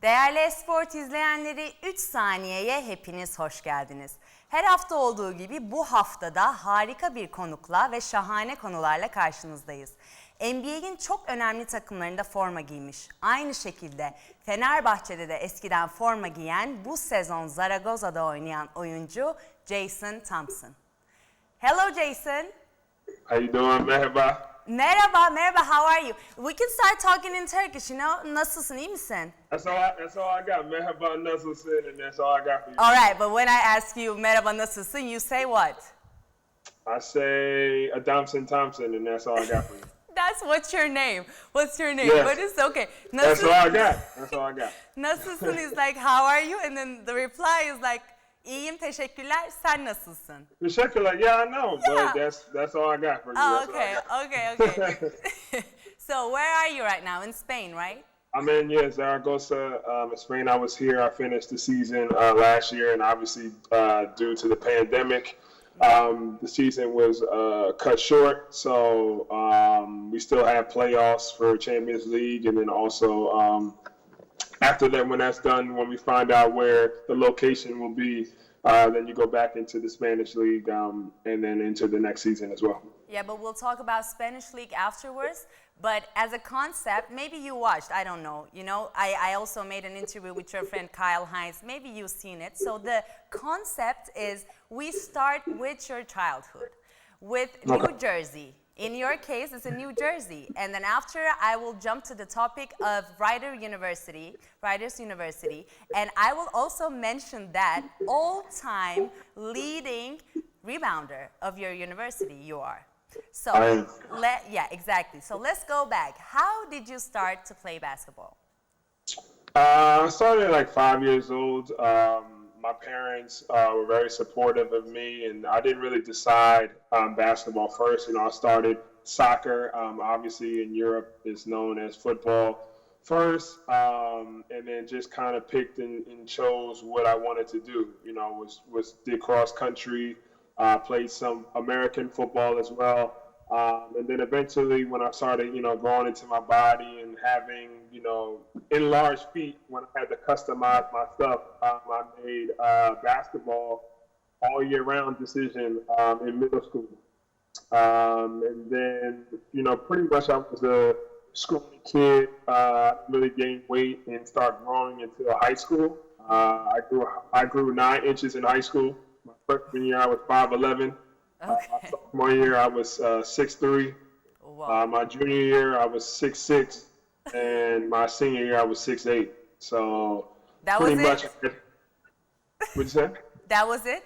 Değerli Esport izleyenleri, 3 saniyeye hepiniz hoş geldiniz. Her hafta olduğu gibi bu haftada harika bir konukla ve şahane konularla karşınızdayız. NBA'in çok önemli takımlarında forma giymiş. Aynı şekilde Fenerbahçe'de de eskiden forma giyen, bu sezon Zaragoza'da oynayan oyuncu Jason Thompson. Hello Jason. How you doing? Merhaba. Merhaba, how are you? We can start talking in Turkish, you know? Nasılsın, iyi misin? That's all I got. Merhaba, nasılsın? And that's all I got for you. All right, but when I ask you merhaba, nasılsın, you say what? I say Adamson Thompson, and that's all I got for you. What's your name? What's your name? Yes. But it's okay. That's all I got. That's all I got. Nasılsın is like, how are you? And then the reply is like, İyiyim, teşekkürler. Sen nasılsın? Teşekkürler. Yeah, I know, Yeah. but that's all I got for you. Oh, That's all I okay, got. okay. So where are you right now? In Spain, right? I'm in, Zaragoza, Spain. I was here. I finished the season last year, and obviously due to the pandemic, the season was cut short. So we still have playoffs for Champions League, and then also after that, when that's done, when we find out where the location will be, then you go back into the Spanish League and then into the next season as well. Yeah, but we'll talk about Spanish League afterwards. But as a concept, maybe you watched, I don't know. You know, I also made an interview with your friend Kyle Hines. Maybe you've seen it. So the concept is we start with your childhood, with New Jersey. In your case, it's in New Jersey. And then after, I will jump to the topic of Writers University. And I will also mention that all-time leading rebounder of your university you are. So, yeah, exactly. So let's go back. How did you start to play basketball? I started at like 5 years old. My parents were very supportive of me, and I didn't really decide basketball first. You know, I started soccer. Obviously, in Europe, it's known as football first, and then just kind of picked and chose what I wanted to do. You know, did cross country, played some American football as well. And then eventually when I started, you know, growing into my body and having, you know, enlarged feet, when I had to customize my stuff, I made basketball all year round decision in middle school. And then, you know, pretty much I was a scrawny kid, really gained weight and started growing until high school. I grew 9 inches in high school. My freshman year I was 5'11". Okay. My sophomore year, I was 6'3". Wow. My junior year, I was 6'6", and my senior year, I was 6'8". So that pretty was much. It? What'd you say? That was it?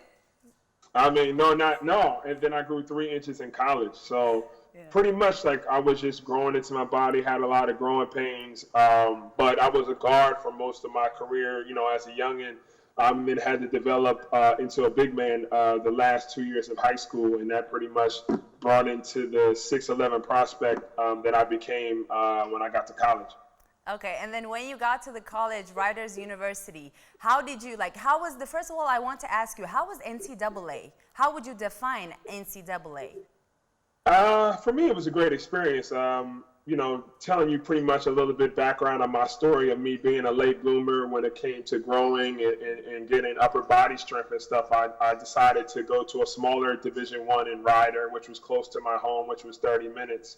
I mean, no. And then I grew 3 inches in college. So pretty much like I was just growing into my body, had a lot of growing pains. But I was a guard for most of my career, you know, as a youngin'. Then had to develop into a big man the last 2 years of high school, and that pretty much brought into the 6'11" prospect that I became when I got to college. Okay, and then when you got to the college, Writers University, how did you, how was first of all, I want to ask you, how was NCAA? How would you define NCAA? For me, it was a great experience. You know, telling you pretty much a little bit background on my story of me being a late bloomer when it came to growing and getting upper body strength and stuff. I decided to go to a smaller Division I in Ryder, which was close to my home, which was 30 minutes.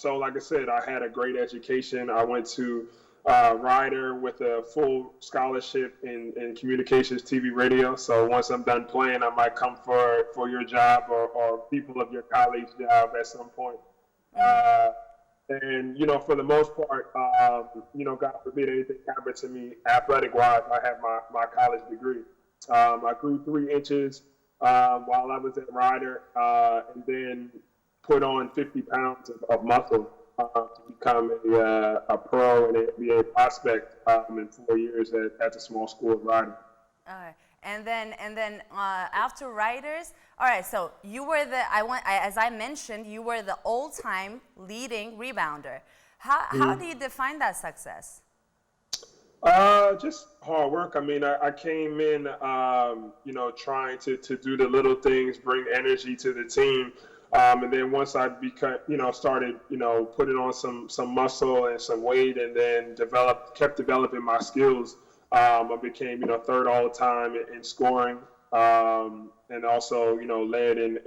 So like I said, I had a great education. I went to Ryder with a full scholarship in communications, TV, radio. So once I'm done playing, I might come for your job or people of your colleagues' job at some point. And, you know, for the most part, you know, God forbid anything happened to me athletic-wise, I have my college degree. I grew 3 inches while I was at Ryder and then put on 50 pounds of muscle to become a pro and an NBA prospect in 4 years at the small school at Ryder. All right. And then after Writers, all right, so you were as I mentioned, you were the all-time leading rebounder. How do you define that success? Just hard work. I mean, I came in, you know, trying to do the little things, bring energy to the team. And then once I started, putting on some muscle and some weight, and then kept developing my skills. I became, third all the time in scoring, and also, led in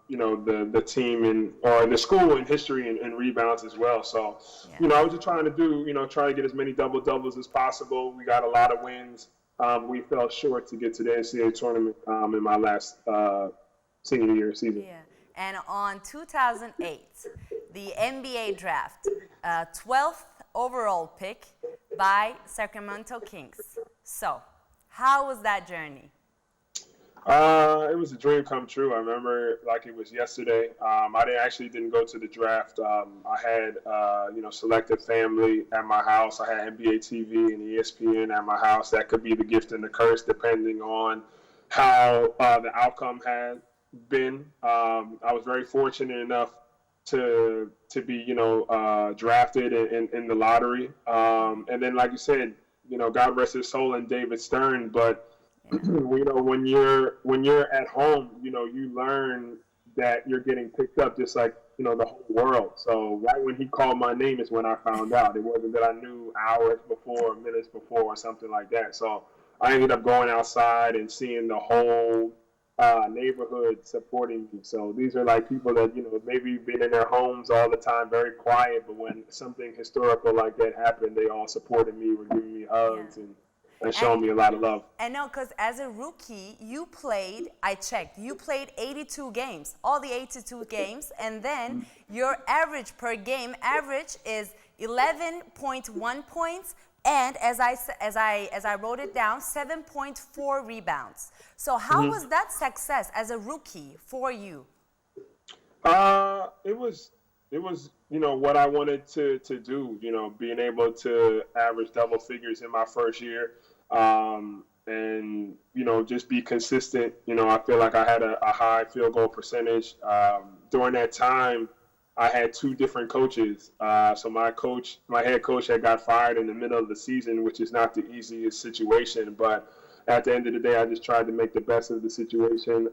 the team or the school in history and rebounds as well. So, I was just trying to try to get as many double-doubles as possible. We got a lot of wins. We fell short to get to the NCAA tournament in my last senior year season. Yeah. And on 2008, the NBA draft, 12th overall pick by Sacramento Kings. So, how was that journey? It was a dream come true. I remember like it was yesterday. I didn't go to the draft. I had selected family at my house. I had NBA TV and ESPN at my house. That could be the gift and the curse depending on how the outcome had been. I was very fortunate enough to be drafted in the lottery. And then like you said, God rest his soul and David Stern, but when you're at home, you learn that you're getting picked up just like, the whole world. So right when he called my name is when I found out. It wasn't that I knew hours before, minutes before, or something like that. So I ended up going outside and seeing the whole neighborhood supporting me. So these are like people that, maybe been in their homes all the time, very quiet, but when something historical like that happened, they all supported me, were giving me hugs and showing me a lot of love. I know, because as a rookie, you played 82 games, all the 82 games, and then your average per game is 11.1 points, and as I wrote it down, 7.4 rebounds. So how was that success as a rookie for you? It was what I wanted to do, being able to average double figures in my first year, and just be consistent. I feel like I had a high field goal percentage. During that time, I had two different coaches. So my head coach had got fired in the middle of the season, which is not the easiest situation, but at the end of the day, I just tried to make the best of the situation,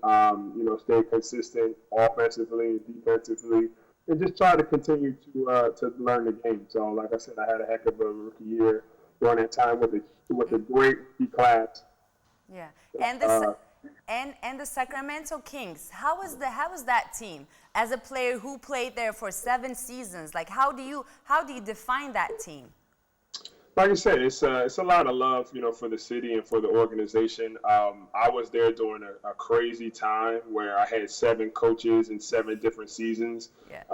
stay consistent offensively and defensively, and just try to continue to learn the game. So, like I said, I had a heck of a rookie year during that time with a great rookie class. Yeah, and the Sacramento Kings. How was that team? As a player who played there for 7 seasons, like how do you define that team? Like I said, it's a lot of love, for the city and for the organization. I was there during a crazy time where I had 7 coaches in 7 different seasons. Yeah.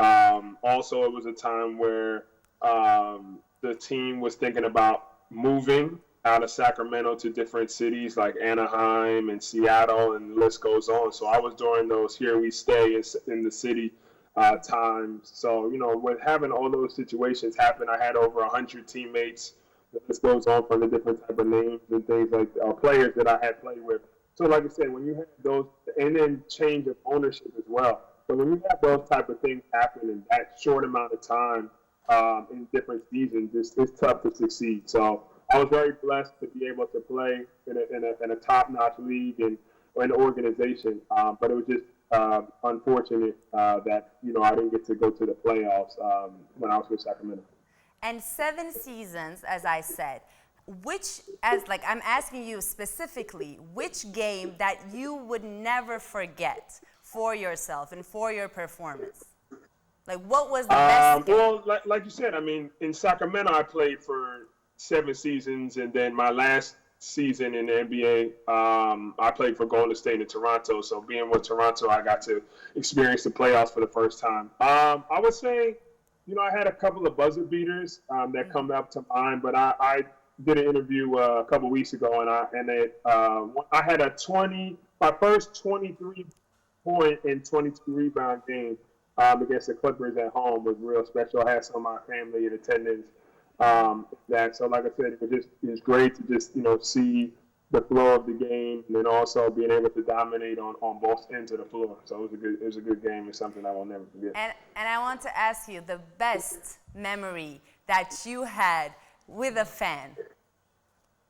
Also, it was a time where the team was thinking about moving out of Sacramento to different cities like Anaheim and Seattle, and the list goes on. So I was during those here we stay in the city times. So, with having all those situations happen, I had over 100 teammates. The list goes on from the different type of names and things like players that I had played with. So like I said, when you have those, and then change of ownership as well. So when you have those type of things happen in that short amount of time in different seasons, it's tough to succeed. So I was very blessed to be able to play in a top-notch league and an organization, but it was just unfortunate that I didn't get to go to the playoffs when I was with Sacramento. And 7 seasons, as I said, I'm asking you specifically, which game that you would never forget for yourself and for your performance? Like, what was the best game? Well, like you said, in Sacramento, I played for 7 seasons, and then my last season in the NBA, I played for Golden State in Toronto. So being with Toronto, I got to experience the playoffs for the first time. I would say, I had a couple of buzzer beaters that come up to mind, but I did an interview a couple weeks ago, and I had my first 23-point and 22 rebound game against the Clippers at home was real special. I had some of my family in attendance. So like I said, it was great to just see the flow of the game, and then also being able to dominate on both ends of the floor. So it was a good game. It's something I will never forget. And I want to ask you the best memory that you had with a fan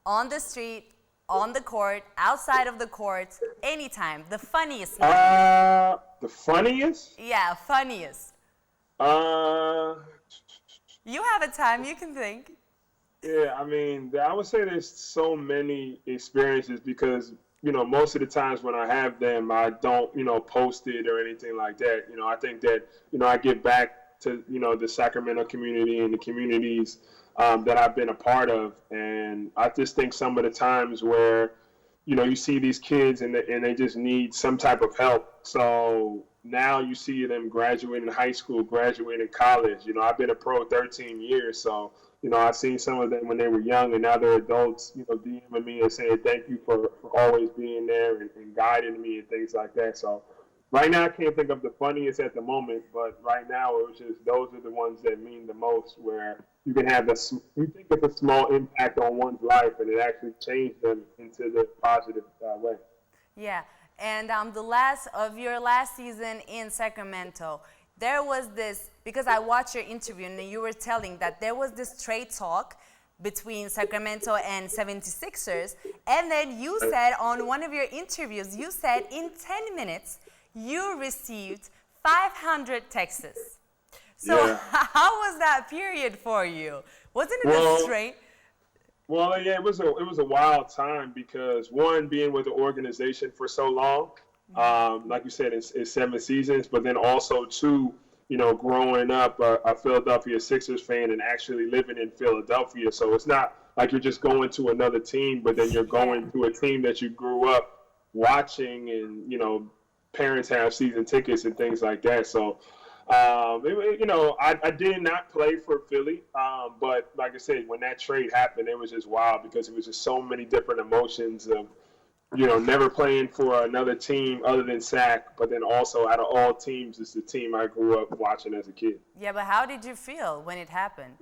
on the street, On the court, outside of the court, anytime. The funniest moment. The funniest? Yeah, funniest. Uh, You have a time, you can think. yeah, I mean, I would say there's so many experiences because, you know, most of the times when I have them, I don't, you know, post it or anything like that. You know, I think that, you know, I give back to, you know, the Sacramento community and the communities that I've been a part of. And I just think some of the times where, you know, you see these kids and they just need some type of help. So now you see them graduating high school, graduating college. You know, I've been a pro 13 years. So, you know, I've seen some of them when they were young and now they're adults, you know, DMing me and saying thank you for always being there and guiding me and things like that. So right now I can't think of the funniest at the moment, but right now it was just those are the ones that mean the most where you can have you think it's a small impact on one's life and it actually changed them into the positive way. Yeah, and the last of your last season in Sacramento, there was this, because I watched your interview and you were telling that there was this trade talk between Sacramento and 76ers, and then you said on one of your interviews, you said in 10 minutes you received 500 texts. So Yeah. how was that period for you? Wasn't it Well, a strange? Well, yeah, it was a wild time because one, being with the organization for so long, like you said, it's 7 seasons, but then also two, you know, growing up a Philadelphia Sixers fan and actually living in Philadelphia. So it's not like you're just going to another team, but then you're going to a team that you grew up watching, and you know, parents have season tickets and things like that. So. You know, I did not play for Philly, but like I said, when that trade happened, it was just wild because it was just so many different emotions of, you know, never playing for another team other than Sac, but then also out of all teams, it's the team I grew up watching as a kid. Yeah, but how did you feel when it happened?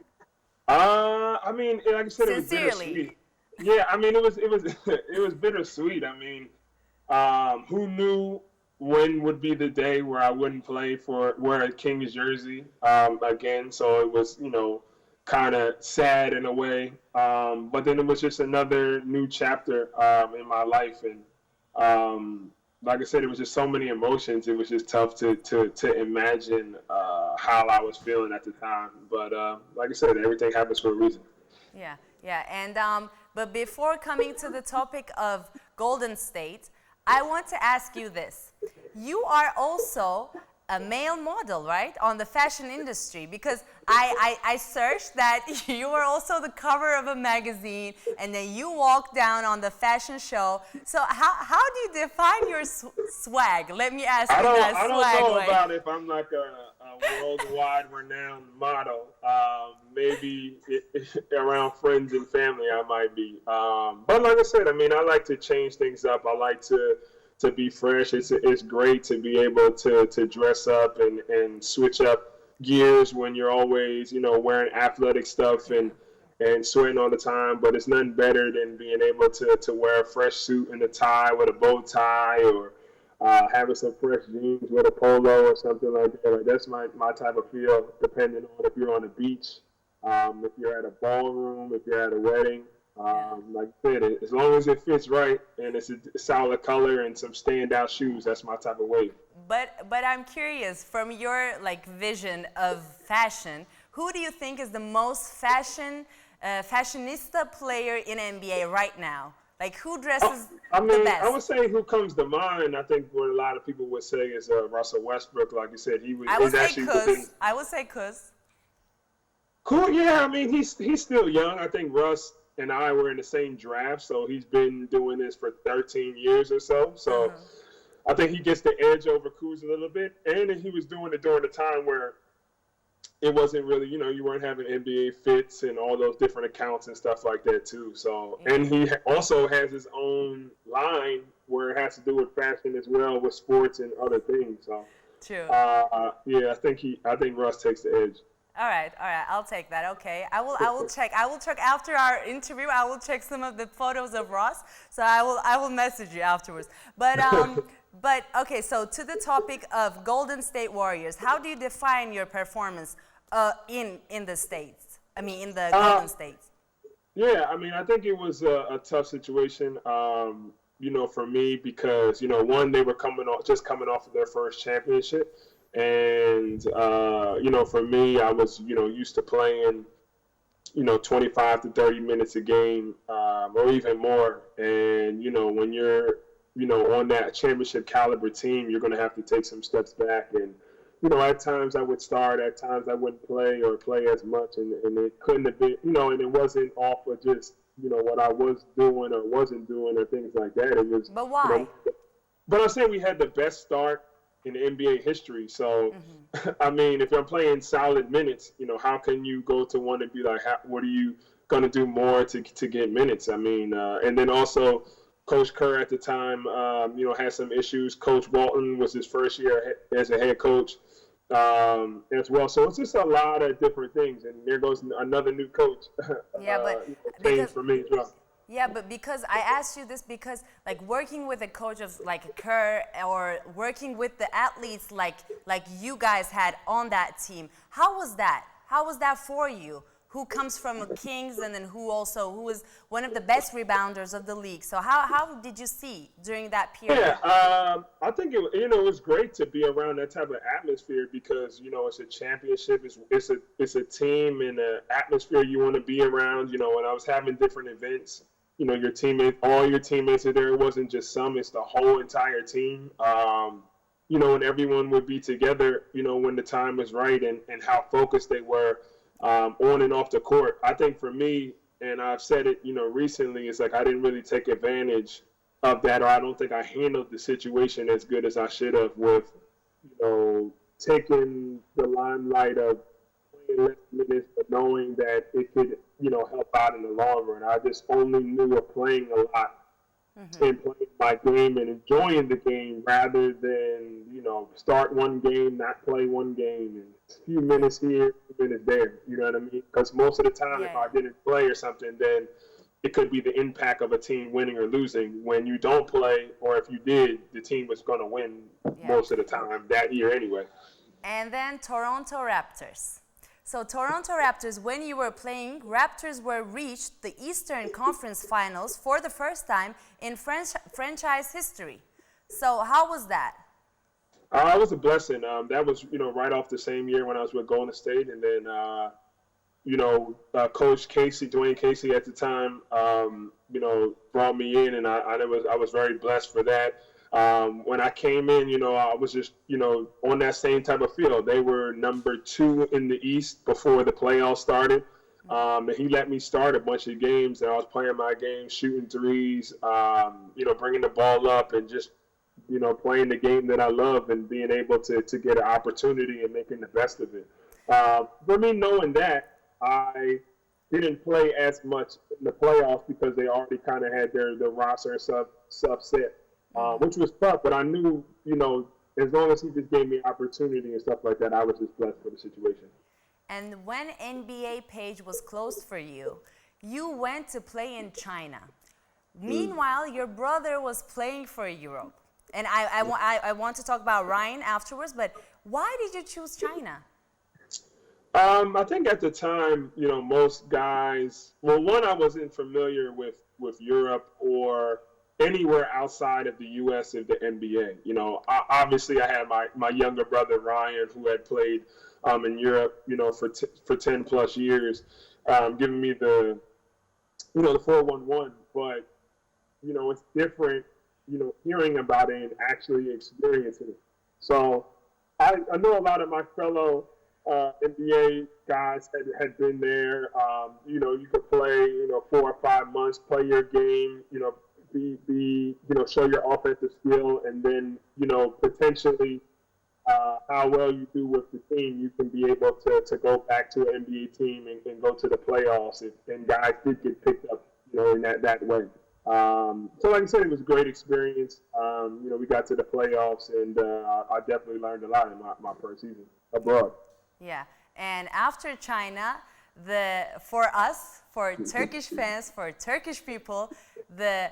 I mean, like I said, it was Sincerely. bittersweet. Yeah, I mean, it was it was bittersweet. I mean, who knew when would be the day where I wouldn't wear a Kings jersey again? So it was, you know, kind of sad in a way. But then it was just another new chapter in my life, and like I said, it was just so many emotions. It was just tough to imagine how I was feeling at the time. But like I said, everything happens for a reason. Yeah, yeah, and but before coming to the topic of Golden State, I want to ask you this. You are also a male model, right, on the fashion industry, because I searched that you were also the cover of a magazine and then you walked down on the fashion show. So how do you define your swag? Let me ask you that I swag don't know way. about if I'm like a worldwide renowned model. Maybe around friends and family I might be. But like I said, I mean, I like to change things up. I like to be fresh. It's great to be able to dress up and switch up gears when you're always, you know, wearing athletic stuff and sweating all the time. But it's nothing better than being able to wear a fresh suit and a tie with a bow tie, or having some fresh jeans with a polo or something like that. Like that's my type of feel, depending on if you're on the beach, if you're at a ballroom, if you're at a wedding. Like I said, as long as it fits right and it's a solid color and some standout shoes, that's my type of wave. But I'm curious, from your like vision of fashion, who do you think is the most fashionista player in NBA right now? Like who dresses the best? I would say who comes to mind. I think what a lot of people would say is Russell Westbrook. Like you said, he was. I would say actually Kuz. I would say Kuz. Cool. Yeah, I mean he's still young. I think Russ and I were in the same draft, so he's been doing this for 13 years or so. So I think he gets the edge over Kuz a little bit, and he was doing it during the time where it wasn't really, you know, you weren't having NBA fits and all those different accounts and stuff like that too. So, and he also has his own line where it has to do with fashion as well, with sports and other things. So, True. Yeah, I think Russ takes the edge. All right, I'll take that. Okay, I will check after our interview. I will check some of the photos of Ross. So I will message you afterwards. But but okay. So to the topic of Golden State Warriors, how do you define your performance in the States? I mean, in the Golden States. Yeah, I mean, I think it was a tough situation, for me because, one, they were coming off of their first championship. And, for me, I was, used to playing, 25 to 30 minutes a game, or even more. And, when you're, on that championship caliber team, you're going to have to take some steps back. And, at times I would start, at times I wouldn't play or play as much. And it couldn't have been, and it wasn't off of just, what I was doing or wasn't doing or things like that. It was, But why? but I'm saying we had the best start in NBA history. So, I mean, if I'm playing solid minutes, how can you go to one and be like, what are you going to do more to get minutes? I mean, and then also Coach Kerr at the time, had some issues. Coach Walton was his first year as a head coach as well. So it's just a lot of different things. And there goes another new coach. Yeah, but change for me as well. Yeah, but because I asked you this because like working with a coach of like Kerr or working with the athletes like you guys had on that team, how was that? How was that for you? Who comes from the Kings and then who was one of the best rebounders of the league. So how did you see during that period? Yeah, I think it was great to be around that type of atmosphere because it's a championship, it's a team and an atmosphere you want to be around. When I was having different events, all your teammates are there. It wasn't just some; it's the whole entire team. And everyone would be together. When the time was right and how focused they were. On and off the court. I think for me, and I've said it, recently, it's like I didn't really take advantage of that, or I don't think I handled the situation as good as I should have with, taking the limelight of playing less minutes, but knowing that it could, help out in the long run. I just only knew of playing a lot and playing my game and enjoying the game rather than, start one game, not play one game, and a few minutes here, a few minutes there. You know what I mean? Because most of the time, if I didn't play or something, then it could be the impact of a team winning or losing. When you don't play, or if you did, the team was going to win most of the time that year anyway. And then Toronto Raptors. So Toronto Raptors, when you were playing, Raptors were reached the Eastern Conference Finals for the first time in franchise history. So how was that? It was a blessing. That was, right off the same year when I was with Golden State. And then, Coach Casey, Dwayne Casey at the time, brought me in. And I was very blessed for that. When I came in, I was just, on that same type of field. They were number 2 in the East before the playoffs started. And he let me start a bunch of games. And I was playing my game, shooting threes, bringing the ball up and just, playing the game that I love and being able to get an opportunity and making the best of it. For me, knowing that, I didn't play as much in the playoffs because they already kind of had the roster subset, which was tough. But I knew, as long as he just gave me opportunity and stuff like that, I was just blessed for the situation. And when NBA page was closed for you, you went to play in China. Meanwhile, your brother was playing for Europe. And I want to talk about Ryan afterwards, but why did you choose China? I think at the time, most guys, well, one, I wasn't familiar with Europe or anywhere outside of the U.S. of the NBA. Obviously I had my younger brother, Ryan, who had played in Europe, for 10 plus years, giving me the 411, but, it's different, hearing about it and actually experiencing it. So I know a lot of my fellow NBA guys had been there. You could play, 4 or 5 months, play your game, show your offensive skill, and then, potentially how well you do with the team, you can be able to go back to an NBA team and go to the playoffs. And guys did get picked up, in that way. So like I said, it was a great experience. We got to the playoffs, and I definitely learned a lot in my first season abroad. Yeah, and after China, for Turkish fans, for Turkish people, the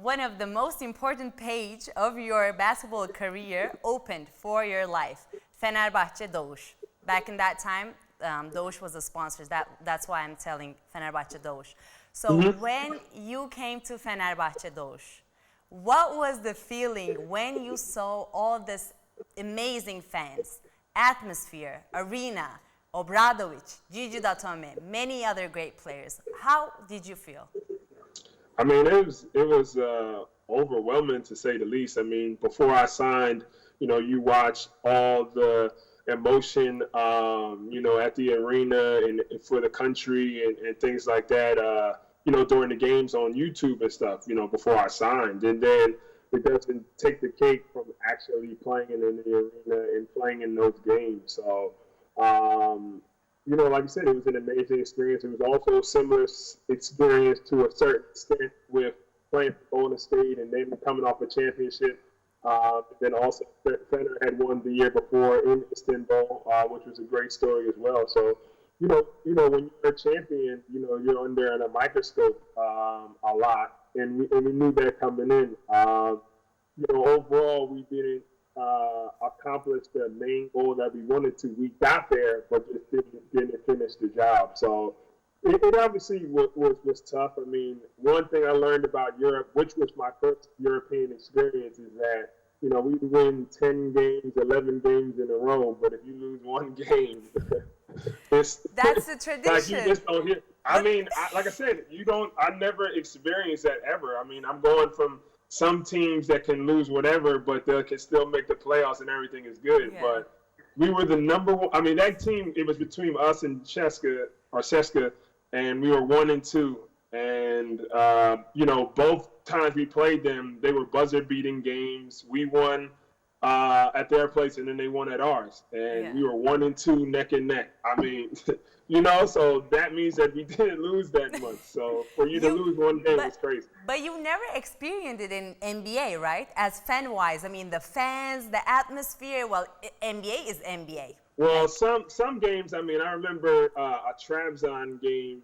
one of the most important page of your basketball career opened for your life. Fenerbahçe Doğuş. Back in that time, Doğuş was the sponsors. That's why I'm telling Fenerbahçe Doğuş. So when you came to Fenerbahçe, Doğuş, what was the feeling when you saw all this amazing fans, atmosphere, arena, Obradovic, Gigi Datome, many other great players? How did you feel? I mean, it was overwhelming to say the least. I mean, before I signed, you watch all the emotion, at the arena and for the country and things like that, during the games on YouTube and stuff, before I signed. And then it doesn't take the cake from actually playing in the arena and playing in those games. So, like I said, it was an amazing experience. It was also a similar experience to a certain extent with playing for Golden State and then coming off a championship. Then also, Fener had won the year before in Istanbul, which was a great story as well. So, when you're a champion, you're under a microscope a lot, and we knew that coming in. Overall, we didn't accomplish the main goal that we wanted to. We got there, but just didn't finish the job. So it obviously was tough. I mean, one thing I learned about Europe, which was my first European experience, is that we win 10 games, 11 games in a row, but if you lose one game, that's the tradition. Like you just don't hear. I mean, like I said, I never experienced that ever. I mean, I'm going from some teams that can lose whatever, but they can still make the playoffs and everything is good. Yeah. But we were the number one. I mean, that team, it was between us and Ceska, and we were 1-2. And, both times we played them, they were buzzer-beating games. We won at their place, and then they won at ours. And we were 1-2 neck and neck. I mean, so that means that we didn't lose that much. So for you to lose one game was crazy. But you never experienced it in NBA, right? As fan-wise, I mean, the fans, the atmosphere. Well, NBA is NBA. Well, some games. I mean, I remember a Trabzon game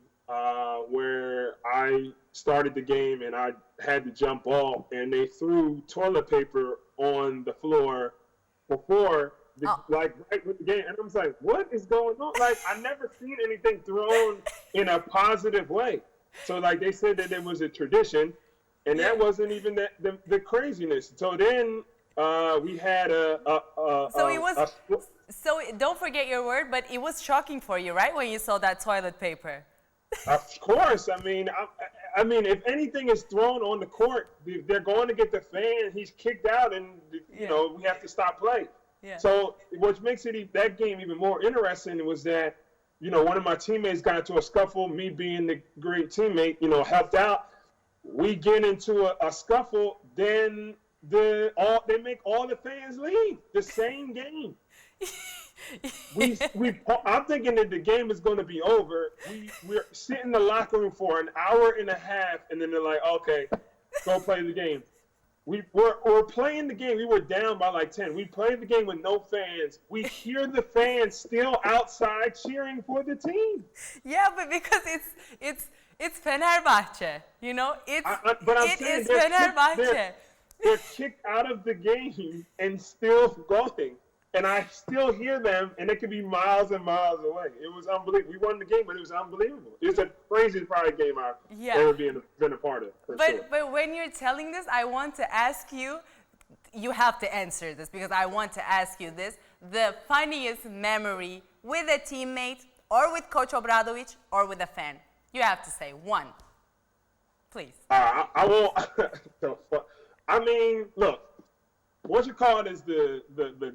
where I started the game and I had to jump off, and they threw toilet paper on the floor before. Right with the game, and I was like, "What is going on?" Like, I never seen anything thrown in a positive way. So, like, they said that it was a tradition, and that wasn't even the craziness. So then we had So don't forget your word, but it was shocking for you, right, when you saw that toilet paper? Of course. I mean, if anything is thrown on the court, they're going to get the fan. He's kicked out, and we have to stop play. Yeah. So what makes that game even more interesting was that, one of my teammates got into a scuffle. Me being the great teammate, helped out. We get into a scuffle. Then they make all the fans leave the same game. I'm thinking that the game is going to be over. We're sitting in the locker room for an hour and a half, and then they're like, "Okay, go play the game." We're playing the game. We were down by like 10. We played the game with no fans. We hear the fans still outside cheering for the team. Yeah, but because it's Fenerbahçe, it is Fenerbahçe. They're kicked out of the game and still going. And I still hear them, and it could be miles and miles away. It was unbelievable. We won the game, but it was unbelievable. It was the craziest probably game I've ever been a part of. But when you're telling this, I want to ask you, you have to answer this because I want to ask you this. The funniest memory with a teammate or with Coach Obradovic or with a fan. You have to say one, please. I won't. I mean, look. What you call it is the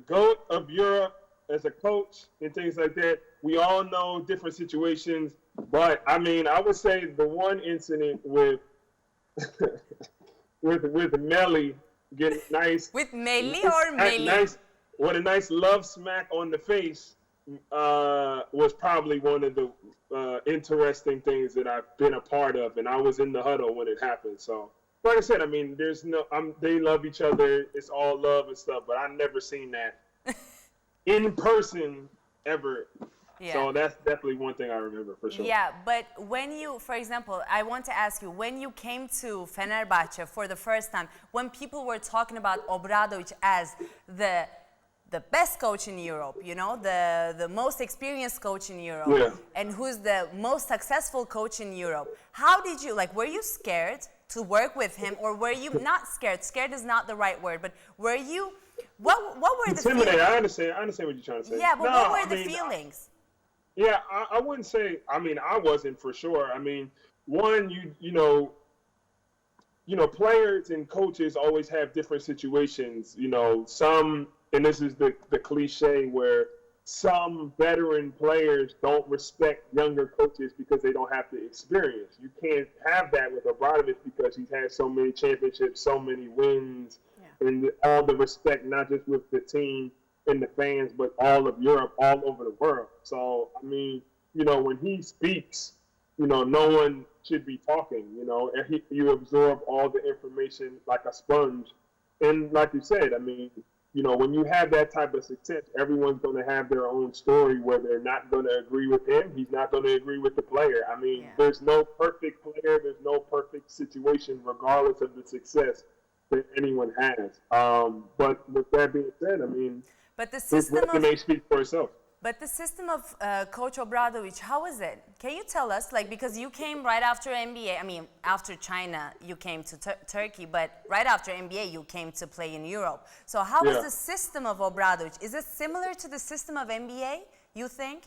GOAT of Europe as a coach and things like that. We all know different situations, but I mean, I would say the one incident with Melly getting nice with Melly or Melly with a nice love smack on the face was probably one of the interesting things that I've been a part of, and I was in the huddle when it happened. So. Like I said, I mean, they love each other. It's all love and stuff, but I've never seen that in person ever. Yeah. So that's definitely one thing I remember for sure. Yeah, but when you, for example, I want to ask you, when you came to Fenerbahçe for the first time, when people were talking about Obradovic as the the best coach in Europe, you know, the most experienced coach in Europe, Yeah. and who's the most successful coach in Europe. How did you, like, were you scared to work with him, or were you not scared? Scared is not the right word, but were you, what were the feelings? Intimidated. I understand what you're trying to say. Yeah, but No, what were I the mean, feelings? Yeah, I wouldn't say. I mean, I wasn't for sure. I mean, one, you know, players and coaches always have different situations. You know, some, and this is the cliche where some veteran players don't respect younger coaches because they don't have the experience. You can't have that with Obradović because he's had so many championships, so many wins, and all the respect, not just with the team and the fans, but all of Europe, all over the world. So, I mean, you know, when he speaks, you know, no one should be talking, you know, and you absorb all the information like a sponge. And like you said, I mean, you know, when you have that type of success, everyone's going to have their own story where they're not going to agree with him. He's not going to agree with the player. I mean, there's no perfect player. There's no perfect situation, regardless of the success that anyone has. But with that being said, I mean, but the his system resume speaks for itself. But the system of Coach Obradović, how is it? Can you tell us, like, because you came right after NBA, I mean, after China, you came to Turkey, but right after NBA, you came to play in Europe. So how is the system of Obradović? Is it similar to the system of NBA, you think?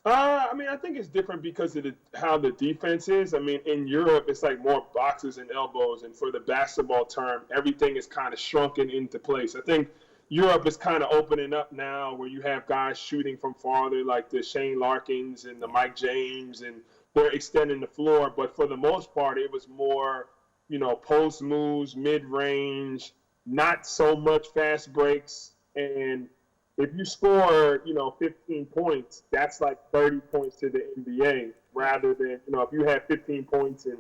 I mean, I think it's different because of how the defense is. I mean, in Europe, it's like more boxes and elbows, and for the basketball term, everything is kind of shrunken into place. I think Europe is kind of opening up now where you have guys shooting from farther, like the Shane Larkins and the Mike James, and they're extending the floor. But for the most part, it was more, you know, post moves, mid-range, not so much fast breaks. And if you score, you know, 15 points, that's like 30 points to the NBA, rather than, you know, if you have 15 points and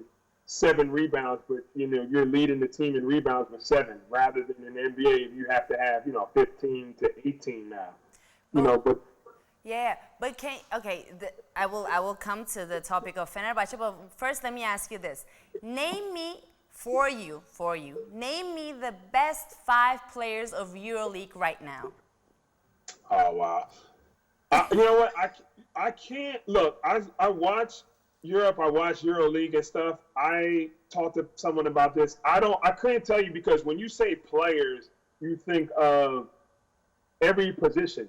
7 rebounds, but, you know, you're leading the team in rebounds with 7, rather than in the NBA, you have to have, you know, 15 to 18 now. You know, but yeah, but I will come to the topic of Fenerbahçe, but first let me ask you this. Name me, name me the best 5 players of EuroLeague right now. Oh, wow. You know what? I can't, look, I watch Europe, I watch EuroLeague and stuff. I talked to someone about this. I couldn't tell you, because when you say players, you think of every position.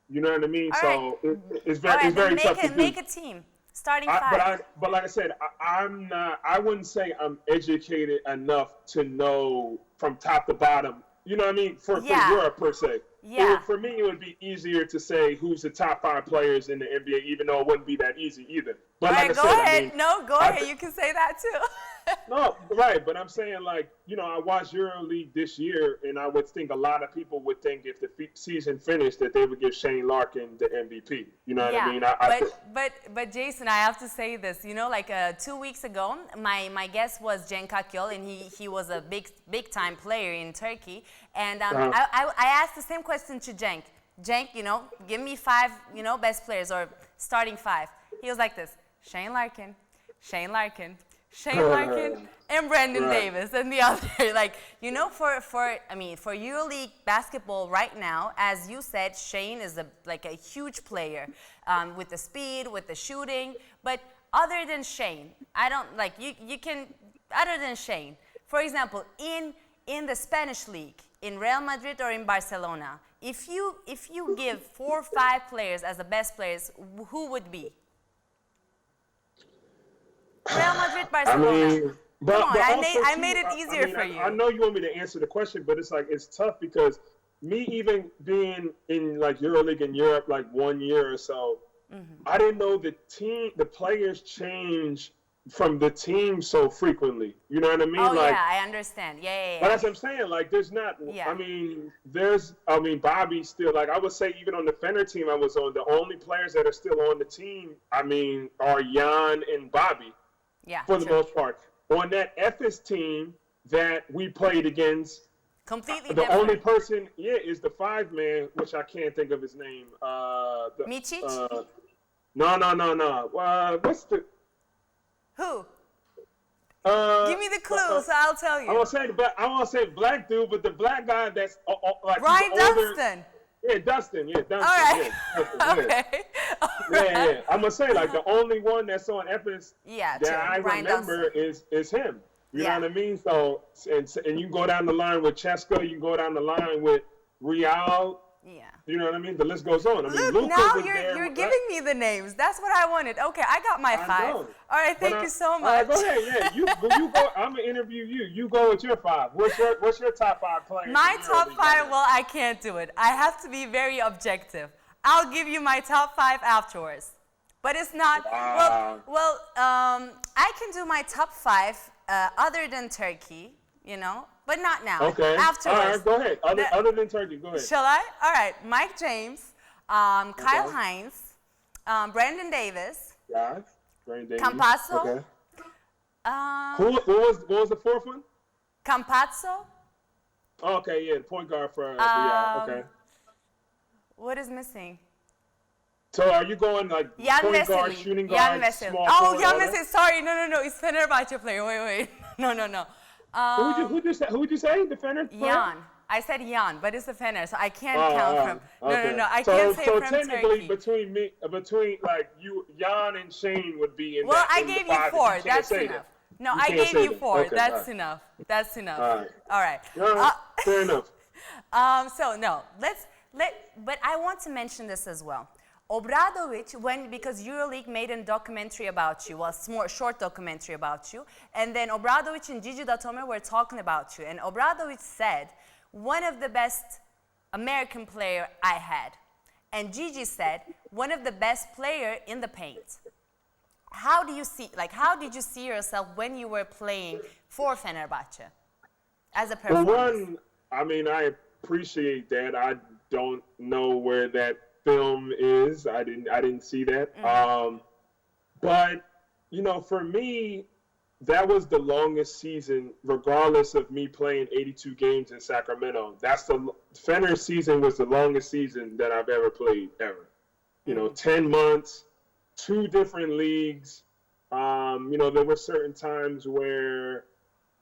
You know what I mean? All so right. it's very tough to do. Make a team. Starting 5. But like I said, I wouldn't say I'm educated enough to know from top to bottom. You know what I mean? For Europe per se. Yeah. For me, it would be easier to say who's the top 5 players in the NBA, even though it wouldn't be that easy either. But all like right, I go said, ahead. I mean, Go ahead. You can say that too. No, right, but I'm saying, like, you know, I watched EuroLeague this year, and I would think a lot of people would think if the season finished that they would give Shane Larkin the MVP. You know what I mean? But Jason, I have to say this. You know, like 2 weeks ago, my guest was Cenk Akyol, and he was a big time player in Turkey. And I asked the same question to Cenk. Cenk, you know, give me 5, you know, best players or starting 5. He was like this: Shane Larkin, and Brandon Davis, and the other, like, you know, for EuroLeague basketball right now, as you said, Shane is a huge player with the speed, with the shooting. But other than Shane, I don't like you can other than Shane, for example, in the Spanish league, in Real Madrid or in Barcelona, if you give 4 or 5 players as the best players, who would be? Real Madrid, Barcelona. I mean, but I made it easier for you. I know you want me to answer the question, but it's like, it's tough because me even being in like EuroLeague in Europe like 1 year or so, I didn't know the players change from the team so frequently. You know what I mean? Oh, like, yeah, I understand. Yeah. But that's what I'm saying. Like, there's not, I mean, Bobby's still, like, I would say even on the Fener team I was on, the only players that are still on the team, I mean, are Jan and Bobby. Yeah, for the most part. On that Ephes team that we played against, completely the different. only person, is the 5-man, which I can't think of his name. Micic? No. What's the? Who? Give me the clue, so I'll tell you. I want to say black dude, but the black guy that's like Brian Dunstan. Yeah, Dustin. Yeah, Dustin. All right. Yeah, Dustin, Okay. yeah. I'm gonna say like the only one that's on Epis Yeah, that true. I Brian remember is him. You Yeah. know what I mean? So and you go down the line with Cheska, you go down the line with Real. Yeah. You know what I mean? The list goes on. I mean, Look, Luka now was you're there, giving me the names. That's what I wanted. Okay, I got my I 5. know. All right, thank you so much. All right, go ahead. Yeah, you go. I'm gonna interview you. You go with your 5. What's your top 5 players? My top 5. Well, I can't do it. I have to be very objective. I'll give you my top 5 afterwards. But it's not. Wow. Well, I can do my top 5 other than Turkey. You know, but not now. Okay. Afterwards. All right, go ahead. Other than Turkey, go ahead. Shall I? All right. Mike James, Kyle Hines, Brandon Davis. Yeah. Brandon Davis. Campazzo. Okay. Um, What was the 4th one? Campazzo. Oh, okay, yeah, the point guard for Real. Okay. What is missing? So are you going like Jan point guard, Vesely. shooting Jan guard, Vesely. small Oh, forward, Jan all that? Vesely. Sorry, no. It's Fenerbahçe player. Wait. No. Who'd you say? Defender? Jan. I said Jan, but it's a Fener, so I can't count from. Okay. No. I can't say so from technically, Turkey. between like you, Jan and Shane would be in. Well, that, I in the gave you 5. 4. can't That's say enough. that. No, You I can't gave say you that. 4. Okay, That's all right. enough. That's enough. All right. All right. Fair enough. So no, but I want to mention this as well. Obradovic, because EuroLeague made a documentary about you, a short documentary about you, and then Obradovic and Gigi Datome were talking about you, and Obradovic said, one of the best American player I had, and Gigi said, one of the best player in the paint. How did you see yourself when you were playing for Fenerbahçe as a performer? Well, one, I mean, I appreciate that. I don't know where that film is. I didn't see that. Mm-hmm. But you know, for me, that was the longest season, regardless of me playing 82 games in Sacramento. Fener's season was the longest season that I've ever played, ever. You know, 10 months, 2 different leagues. You know, there were certain times where,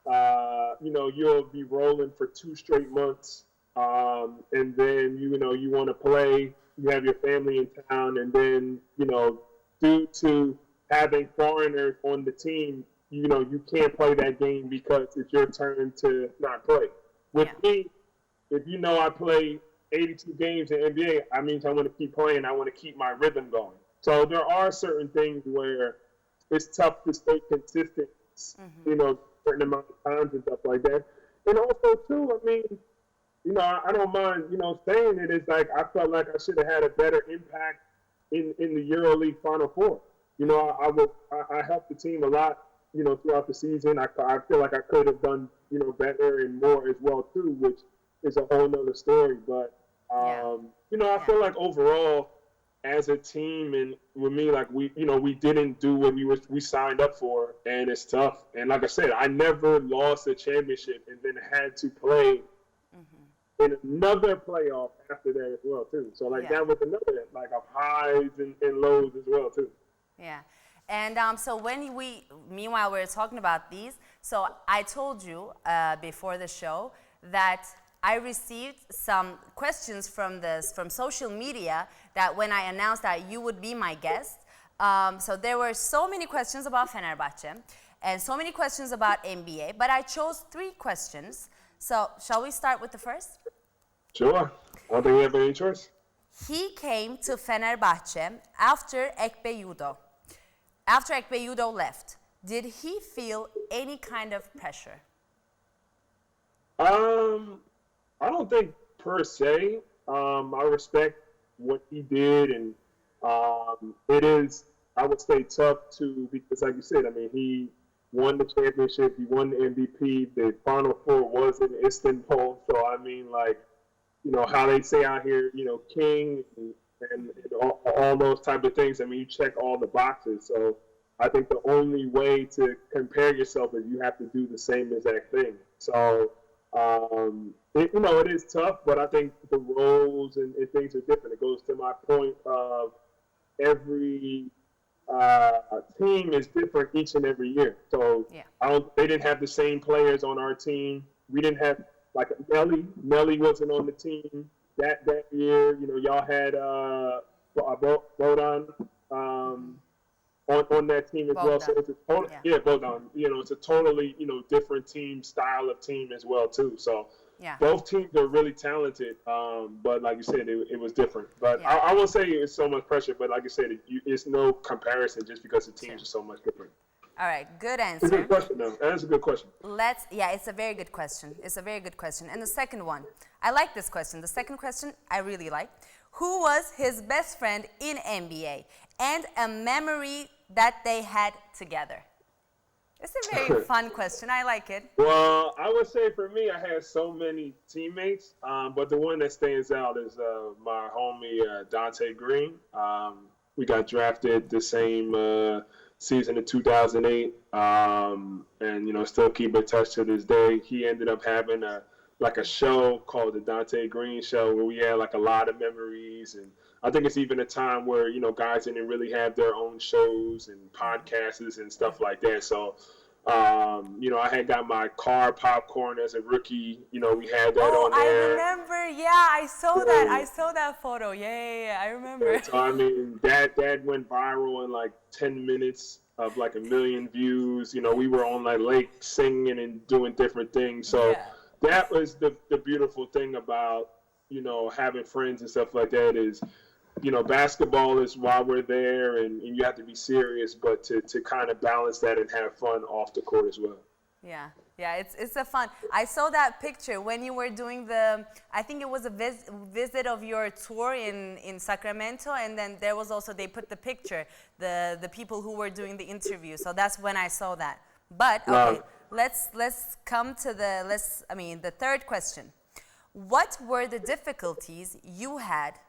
you know, you'll be rolling for 2 straight months. And then, you know, you want to play, you have your family in town, and then, you know, due to having foreigners on the team, you know, you can't play that game because it's your turn to not play. With me, if you know I play 82 games in NBA, that means I want to keep playing. I want to keep my rhythm going. So there are certain things where it's tough to stay consistent, you know, a certain amount of times and stuff like that. And also, too, I mean, you know, I don't mind, you know, saying it. It's like I felt like I should have had a better impact in the EuroLeague Final Four. You know, I helped the team a lot, you know, throughout the season. I feel like I could have done, you know, better and more as well, too, which is a whole nother story. But, you know, I feel like overall, as a team and with me, like we didn't do what we signed up for, and it's tough. And like I said, I never lost a championship and then had to play in another playoff after that as well too. So like that was another like of highs and lows as well too. Yeah. And so meanwhile we were talking about these, so I told you before the show that I received some questions from social media that when I announced that you would be my guest. So there were so many questions about Fenerbahçe and so many questions about NBA, but I chose 3 questions. So shall we start with the first? Sure. I don't think we have any choice. He came to Fenerbahçe after Ekpe Yudo. After Ekpe Yudo left, did he feel any kind of pressure? I don't think per se. I respect what he did, and it is, I would say, tough because like you said, I mean, he won the championship, he won the MVP, the Final Four was in Istanbul, so I mean, like, you know, how they say out here, you know, king and all those type of things. I mean, you check all the boxes. So I think the only way to compare yourself is you have to do the same exact thing. So, you know, it is tough, but I think the roles and things are different. It goes to my point of every team is different each and every year. So they didn't have the same players on our team. We didn't have, like Nelly wasn't on the team that year, y'all had Bodan on that team as well. So it's a total, Bodan. It's a totally different team style of team as well too. So both teams are really talented, but like you said, it was different. But I will say it's so much pressure. But like I said, it's no comparison just because the teams are so much different. All right, good answer. It's a good question, though. That's a good question. It's a very good question. And the second one, I like this question. The second question, I really like. Who was his best friend in NBA and a memory that they had together? It's a very fun question. I like it. Well, I would say for me, I had so many teammates, but the one that stands out is my homie Dante Green. We got drafted the same season of 2008, and still keep in touch to this day. He ended up having a show called the Dante Green Show where we had like a lot of memories, and I think it's even a time where guys didn't really have their own shows and podcasts and stuff like that. So I had got my car popcorn as a rookie. We had that on there. I remember. Yeah, I saw that. I saw that photo. Yeah. I remember. So I mean, that went viral in like 10 minutes of like 1 million views. We were on like lake singing and doing different things. So that was the beautiful thing about having friends and stuff like that is. Basketball is why we're there, and you have to be serious, but to kind of balance that and have fun off the court as well. Yeah, it's a fun. I saw that picture when you were doing I think it was a visit of your tour in Sacramento, and then there was also, they put the picture, the people who were doing the interview, so that's when I saw that. But, okay, let's come to the third question. What were the difficulties you had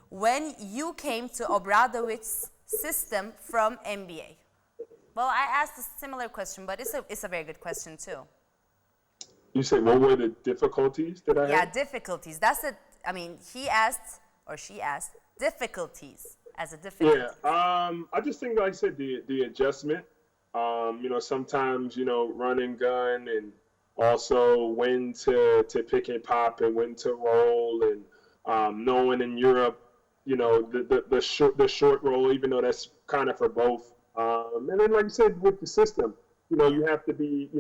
when you came to Obradovich's system from NBA? Well, I asked a similar question, but it's a very good question too. You said what were the difficulties that I had? Yeah, difficulties. That's it. I mean, he asked or she asked difficulties as a difficulty. Yeah, I just think, like I said, the adjustment. Sometimes run and gun, and also when to pick and pop and when to roll, and knowing in Europe, the short roll, even though that's kind of for both. And then, like you said, with the system, you have to be,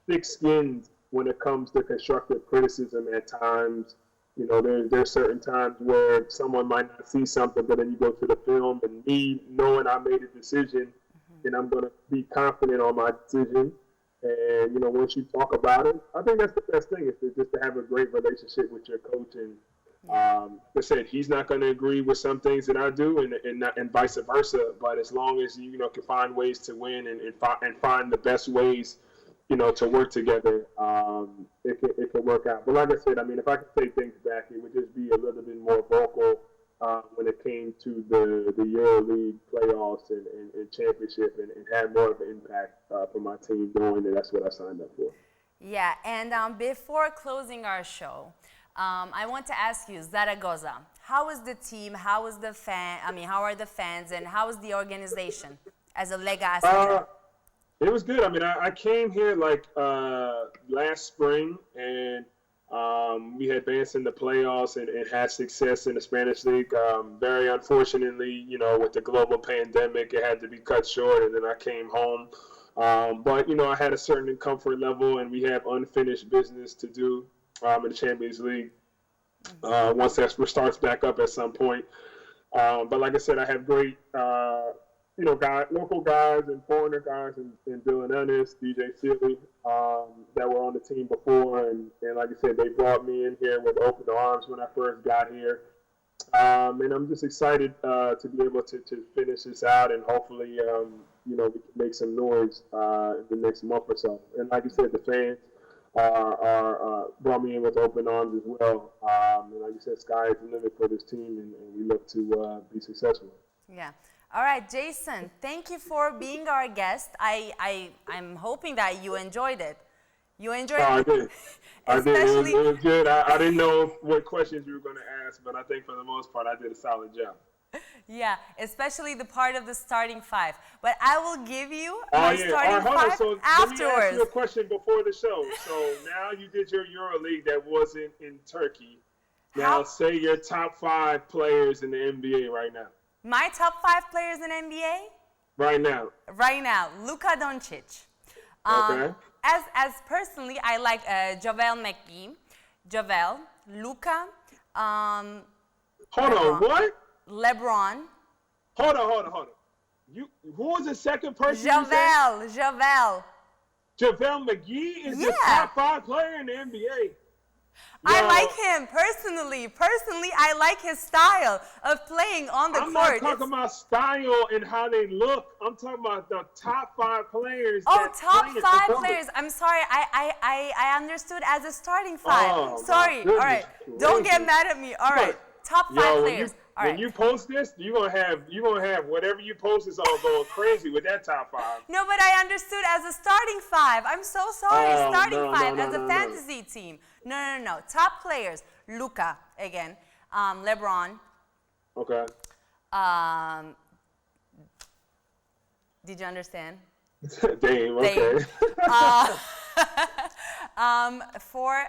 thick-skinned when it comes to constructive criticism at times. There's certain times where someone might not see something, but then you go to the film, and me knowing I made a decision, and I'm going to be confident on my decision. And, once you talk about it, I think that's the best thing is just to have a great relationship with your coach. And like I said, he's not going to agree with some things that I do and vice versa. But as long as you can find ways to win and find the best ways, to work together, it can work out. But like I said, I mean, if I could take things back, it would just be a little bit more vocal when it came to the EuroLeague playoffs and championship and had more of an impact for my team knowing that that's what I signed up for. Yeah, and before closing our show, I want to ask you, Zaragoza, how is the team, how is the how are the fans, and how is the organization as a Lega Asana? It was good. I mean, I came here like last spring, and we had advanced in the playoffs and had success in the Spanish League. Very unfortunately, with the global pandemic, it had to be cut short, and then I came home. But, I had a certain comfort level, and we have unfinished business to do in the Champions League once that starts back up at some point. But like I said, I have great, local guys and foreigner guys and Dylan Ennis, DJ Sealy, that were on the team before. And like I said, they brought me in here with open arms when I first got here. And I'm just excited to be able to finish this out and hopefully, we can make some noise in the next month or so. And like I said, the fans are brought me in with open arms as well. And like you said, sky is the limit for this team, and we look to be successful. Yeah. All right, Jason, thank you for being our guest. I'm hoping that you enjoyed it. You enjoyed it? I did. I did. It was good. I didn't know what questions you were going to ask, but I think for the most part, I did a solid job. Yeah, especially the part of the starting five. But I will give you Oh, my yeah. starting All right, five hold on. So let me ask afterwards. you a question before the show. So now you did your EuroLeague that wasn't in Turkey. Now How- say your top 5 players in the NBA right now. My top 5 players in NBA? Right now. Right now, Luka Doncic. Okay. As personally, I like JaVale McGee, JaVale, Luka, Hold on, what? LeBron, Hold on. Who was the second person you said? JaVale. JaVale McGee is the Yeah. top 5 player in the NBA. I Yo, like him personally. Personally, I like his style of playing on the I'm court. not talking about style and how they look. I'm talking about the top 5 players. Oh, that top play it. 5 That's players. I'm sorry. I understood as a starting 5. Oh, my sorry. All goodness right. Don't get gracious. mad at me. All right. Top 5 Yo, players. All when right. you post this, you're gonna have whatever you post is all going crazy with that top 5. No, but I understood as a starting 5. I'm so sorry. Oh, Starting no, 5 no, as a no. fantasy team. No. Top players. Luka again. LeBron. Okay. Did you understand? Dame. Okay. For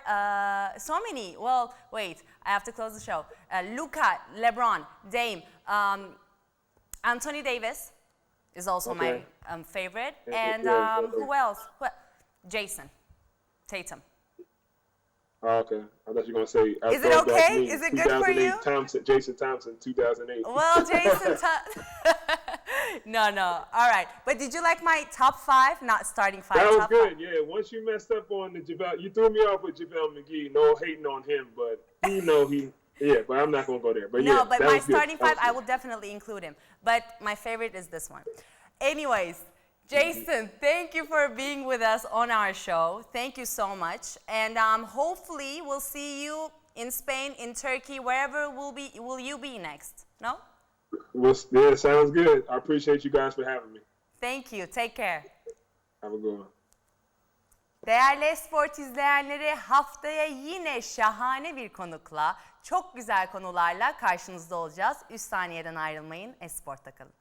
so many. Well, wait. I have to close the show. Luka, LeBron, Dame, Anthony Davis is also Okay. my favorite. Yeah, And yeah, okay. who else? Jason Tatum. Oh, okay. I thought you were gonna say. Is it okay? Is it good for you? Jason Thompson, 2008. Well, Jason No. All right. But did you like my top 5? Not starting 5. That was top good. 5. Yeah. Once you messed up on the JaVale, you threw me off with JaVale McGee. No hating on him, but you know he. Yeah, but I'm not gonna go there. But No, yeah, but that my was good. starting That was 5, I good. will definitely include him. But my favorite is this one. Anyways, Jason, thank you for being with us on our show. Thank you so much. And hopefully we'll see you in Spain, in Turkey, wherever will you be next? No? Yeah, sounds good. I appreciate you guys for having me. Thank you. Take care. Have a good one. Değerli Esport izleyenleri, haftaya yine şahane bir konukla, çok güzel konularla karşınızda olacağız. Üst saniyeden ayrılmayın. Esport'ta kalın.